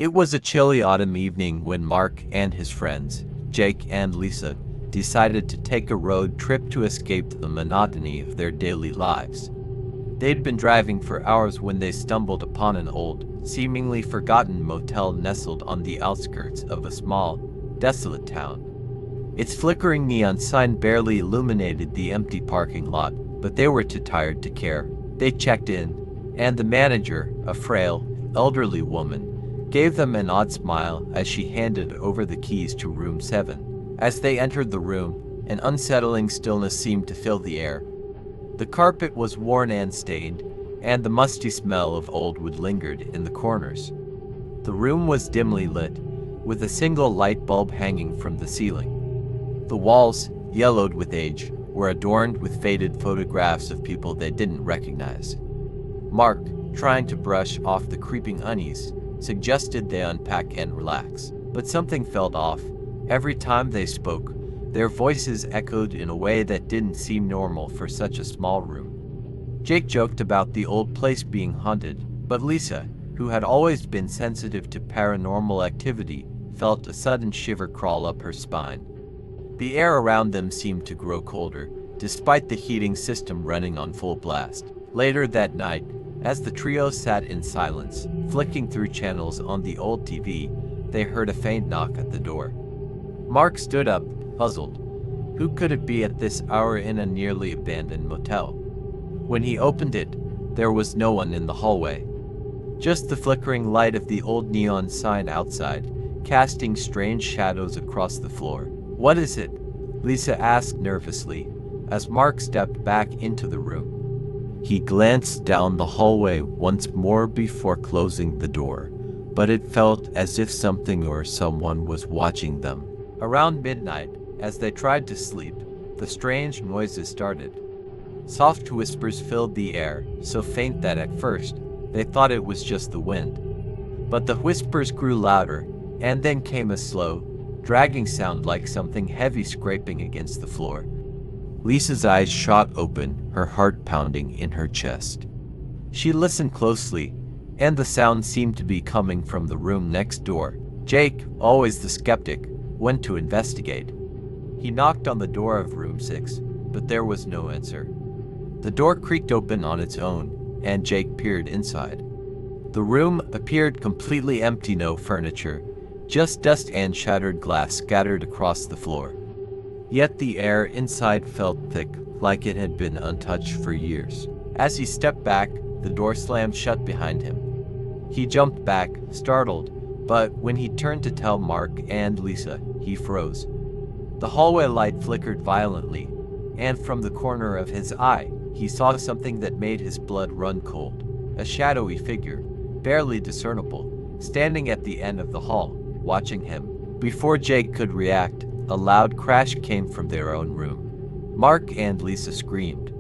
It was a chilly autumn evening when Mark and his friends, Jake and Lisa, decided to take a road trip to escape the monotony of their daily lives. They'd been driving for hours when they stumbled upon an old, seemingly forgotten motel nestled on the outskirts of a small, desolate town. Its flickering neon sign barely illuminated the empty parking lot, but they were too tired to care. They checked in, and the manager, a frail, elderly woman, gave them an odd smile as she handed over the keys to room 7. As they entered the room, an unsettling stillness seemed to fill the air. The carpet was worn and stained, and the musty smell of old wood lingered in the corners. The room was dimly lit, with a single light bulb hanging from the ceiling. The walls, yellowed with age, were adorned with faded photographs of people they didn't recognize. Mark, trying to brush off the creeping unease, suggested they unpack and relax, but something felt off. Every time they spoke, their voices echoed in a way that didn't seem normal for such a small room. Jake joked about the old place being haunted, but Lisa, who had always been sensitive to paranormal activity, felt a sudden shiver crawl up her spine. The air around them seemed to grow colder, despite the heating system running on full blast. Later that night, as the trio sat in silence, flicking through channels on the old TV, they heard a faint knock at the door. Mark stood up, puzzled. Who could it be at this hour in a nearly abandoned motel? When he opened it, there was no one in the hallway. Just the flickering light of the old neon sign outside, casting strange shadows across the floor. "What is it?" Lisa asked nervously, as Mark stepped back into the room. He glanced down the hallway once more before closing the door, but it felt as if something or someone was watching them. Around midnight, as they tried to sleep, the strange noises started. Soft whispers filled the air, so faint that at first, they thought it was just the wind. But the whispers grew louder, and then came a slow, dragging sound like something heavy scraping against the floor. Lisa's eyes shot open, her heart pounding in her chest. She listened closely, and the sound seemed to be coming from the room next door. Jake, always the skeptic, went to investigate. He knocked on the door of room 6, but there was no answer. The door creaked open on its own, and Jake peered inside. The room appeared completely empty, no furniture, just dust and shattered glass scattered across the floor. Yet the air inside felt thick, like it had been untouched for years. As he stepped back, the door slammed shut behind him. He jumped back, startled, but when he turned to tell Mark and Lisa, he froze. The hallway light flickered violently, and from the corner of his eye, he saw something that made his blood run cold. A shadowy figure, barely discernible, standing at the end of the hall, watching him. Before Jake could react, a loud crash came from their own room. Mark and Lisa screamed.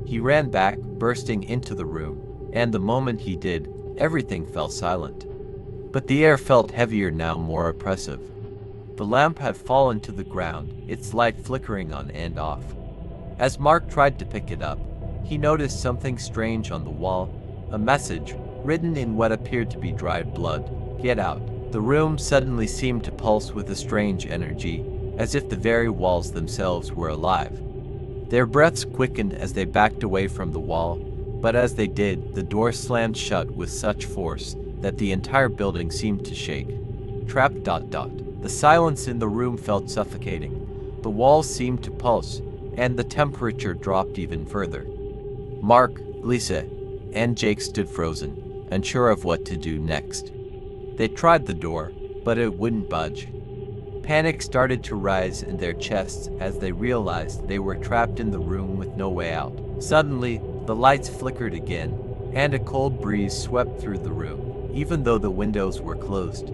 He ran back, bursting into the room, and the moment he did, everything fell silent. But the air felt heavier now, more oppressive. The lamp had fallen to the ground, its light flickering on and off. As Mark tried to pick it up, he noticed something strange on the wall, a message, written in what appeared to be dried blood. "Get out." The room suddenly seemed to pulse with a strange energy, as if the very walls themselves were alive. Their breaths quickened as they backed away from the wall, but as they did, the door slammed shut with such force that the entire building seemed to shake. Trapped. The silence in the room felt suffocating. The walls seemed to pulse, and the temperature dropped even further. Mark, Lisa, and Jake stood frozen, unsure of what to do next. They tried the door, but it wouldn't budge. Panic started to rise in their chests as they realized they were trapped in the room with no way out. Suddenly, the lights flickered again, and a cold breeze swept through the room, even though the windows were closed.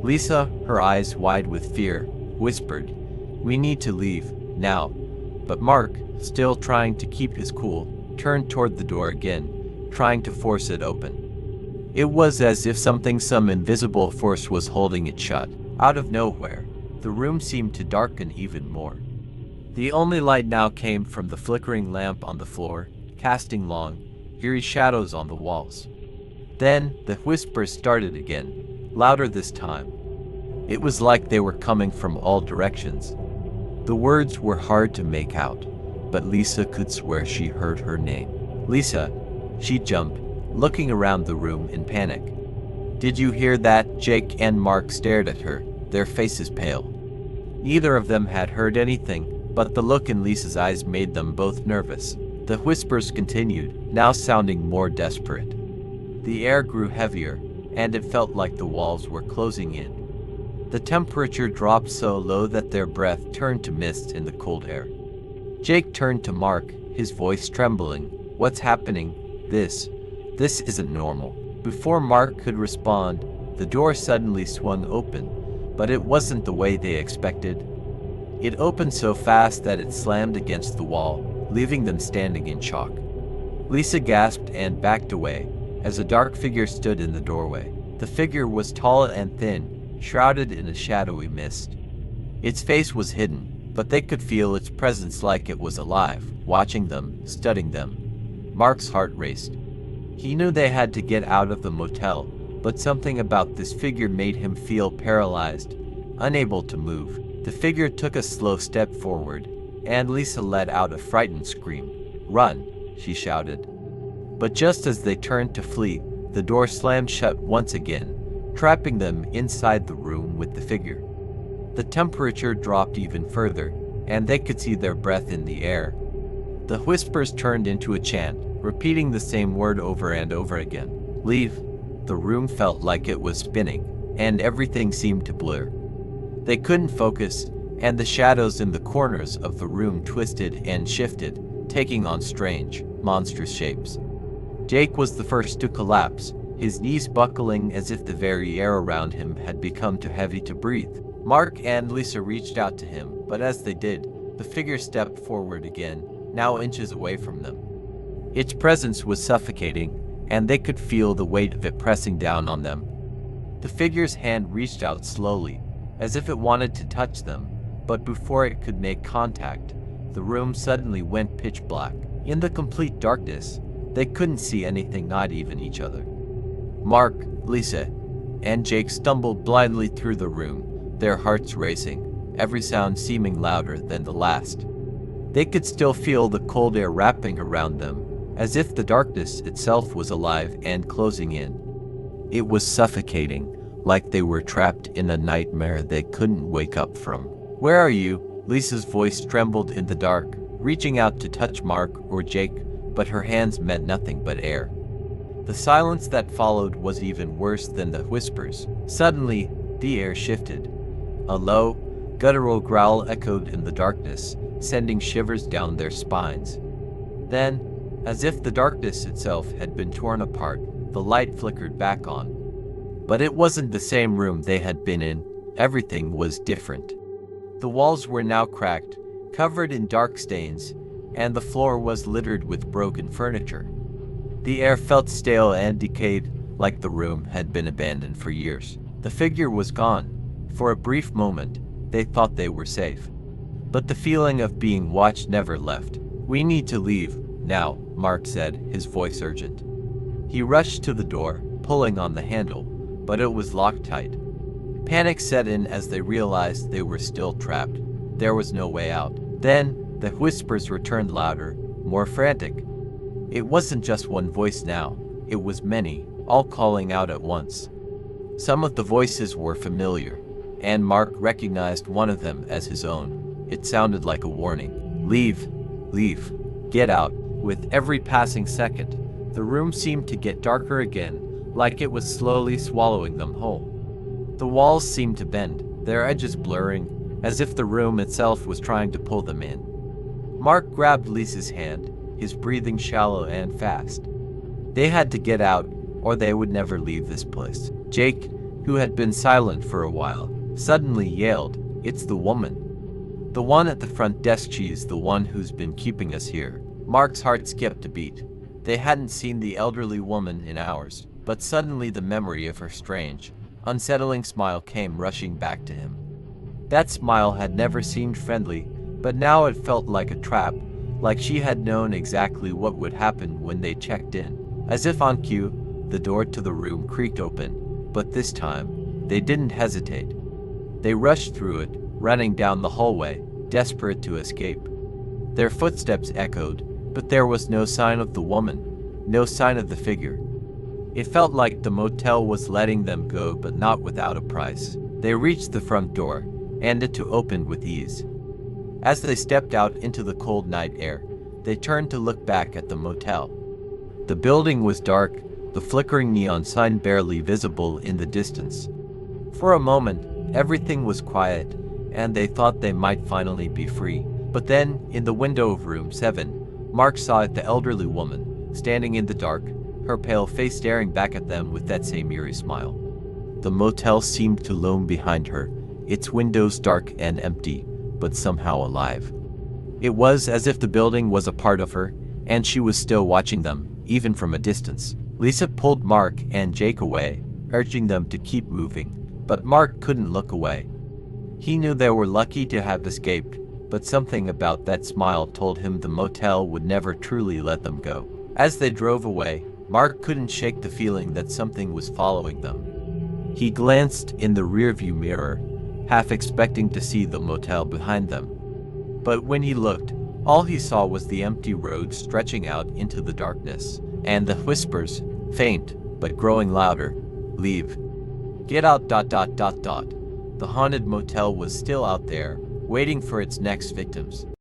Lisa, her eyes wide with fear, whispered, "We need to leave, now." But Mark, still trying to keep his cool, turned toward the door again, trying to force it open. It was as if some invisible force was holding it shut. Out of nowhere, the room seemed to darken even more. The only light now came from the flickering lamp on the floor, casting long, eerie shadows on the walls. Then, the whispers started again, louder this time. It was like they were coming from all directions. The words were hard to make out, but Lisa could swear she heard her name. Lisa, she jumped, looking around the room in panic. Did you hear that? Jake and Mark stared at her, their faces pale. Neither of them had heard anything, but the look in Lisa's eyes made them both nervous. The whispers continued, now sounding more desperate. The air grew heavier, and it felt like the walls were closing in. The temperature dropped so low that their breath turned to mist in the cold air. Jake turned to Mark, his voice trembling. What's happening? This isn't normal. Before Mark could respond, the door suddenly swung open, but it wasn't the way they expected. It opened so fast that it slammed against the wall, leaving them standing in shock. Lisa gasped and backed away, as a dark figure stood in the doorway. The figure was tall and thin, shrouded in a shadowy mist. Its face was hidden, but they could feel its presence like it was alive, watching them, studying them. Mark's heart raced. He knew they had to get out of the motel, but something about this figure made him feel paralyzed, unable to move. The figure took a slow step forward, and Lisa let out a frightened scream. "Run!" she shouted. But just as they turned to flee, the door slammed shut once again, trapping them inside the room with the figure. The temperature dropped even further, and they could see their breath in the air. The whispers turned into a chant, repeating the same word over and over again. "Leave." The room felt like it was spinning, and everything seemed to blur. They couldn't focus, and the shadows in the corners of the room twisted and shifted, taking on strange, monstrous shapes. Jake was the first to collapse, his knees buckling as if the very air around him had become too heavy to breathe. Mark and Lisa reached out to him, but as they did, the figure stepped forward again, now inches away from them. Its presence was suffocating, and they could feel the weight of it pressing down on them. The figure's hand reached out slowly, as if it wanted to touch them, but before it could make contact, the room suddenly went pitch black. In the complete darkness, they couldn't see anything, not even each other. Mark, Lisa, and Jake stumbled blindly through the room, their hearts racing, every sound seeming louder than the last. They could still feel the cold air wrapping around them, as if the darkness itself was alive and closing in. It was suffocating, like they were trapped in a nightmare they couldn't wake up from. "Where are you?" Lisa's voice trembled in the dark, reaching out to touch Mark or Jake, but her hands met nothing but air. The silence that followed was even worse than the whispers. Suddenly, the air shifted. A low, guttural growl echoed in the darkness, sending shivers down their spines. Then, as if the darkness itself had been torn apart, the light flickered back on. But it wasn't the same room they had been in. Everything was different. The walls were now cracked, covered in dark stains, and the floor was littered with broken furniture. The air felt stale and decayed, like the room had been abandoned for years. The figure was gone. For a brief moment, they thought they were safe. But the feeling of being watched never left. "We need to leave, now," Mark said, his voice urgent. He rushed to the door, pulling on the handle, but it was locked tight. Panic set in as they realized they were still trapped. There was no way out. Then, the whispers returned louder, more frantic. It wasn't just one voice now, it was many, all calling out at once. Some of the voices were familiar, and Mark recognized one of them as his own. It sounded like a warning. "Leave, leave, get out." With every passing second, the room seemed to get darker again, like it was slowly swallowing them whole. The walls seemed to bend, their edges blurring, as if the room itself was trying to pull them in. Mark grabbed Lisa's hand, his breathing shallow and fast. They had to get out, or they would never leave this place. Jake, who had been silent for a while, suddenly yelled, "It's the woman. The one at the front desk. She's the one who's been keeping us here." Mark's heart skipped a beat. They hadn't seen the elderly woman in hours, but suddenly the memory of her strange, unsettling smile came rushing back to him. That smile had never seemed friendly, but now it felt like a trap, like she had known exactly what would happen when they checked in. As if on cue, the door to the room creaked open, but this time, They didn't hesitate. They rushed through it, running down the hallway, desperate to escape. Their footsteps echoed, but there was no sign of the woman, no sign of the figure. It felt like the motel was letting them go, but not without a price. They reached the front door, and it opened with ease. As they stepped out into the cold night air, they turned to look back at the motel. The building was dark, the flickering neon sign barely visible in the distance. For a moment, everything was quiet, and they thought they might finally be free. But then, in the window of room 7, Mark saw the elderly woman, standing in the dark, her pale face staring back at them with that same eerie smile. The motel seemed to loom behind her, its windows dark and empty, but somehow alive. It was as if the building was a part of her, and she was still watching them, even from a distance. Lisa pulled Mark and Jake away, urging them to keep moving, but Mark couldn't look away. He knew they were lucky to have escaped, but something about that smile told him the motel would never truly let them go. As they drove away, Mark couldn't shake the feeling that something was following them. He glanced in the rearview mirror, half expecting to see the motel behind them. But when he looked, all he saw was the empty road stretching out into the darkness, and the whispers, faint but growing louder, "Leave. Get out. ... The haunted motel was still out there, waiting for its next victims.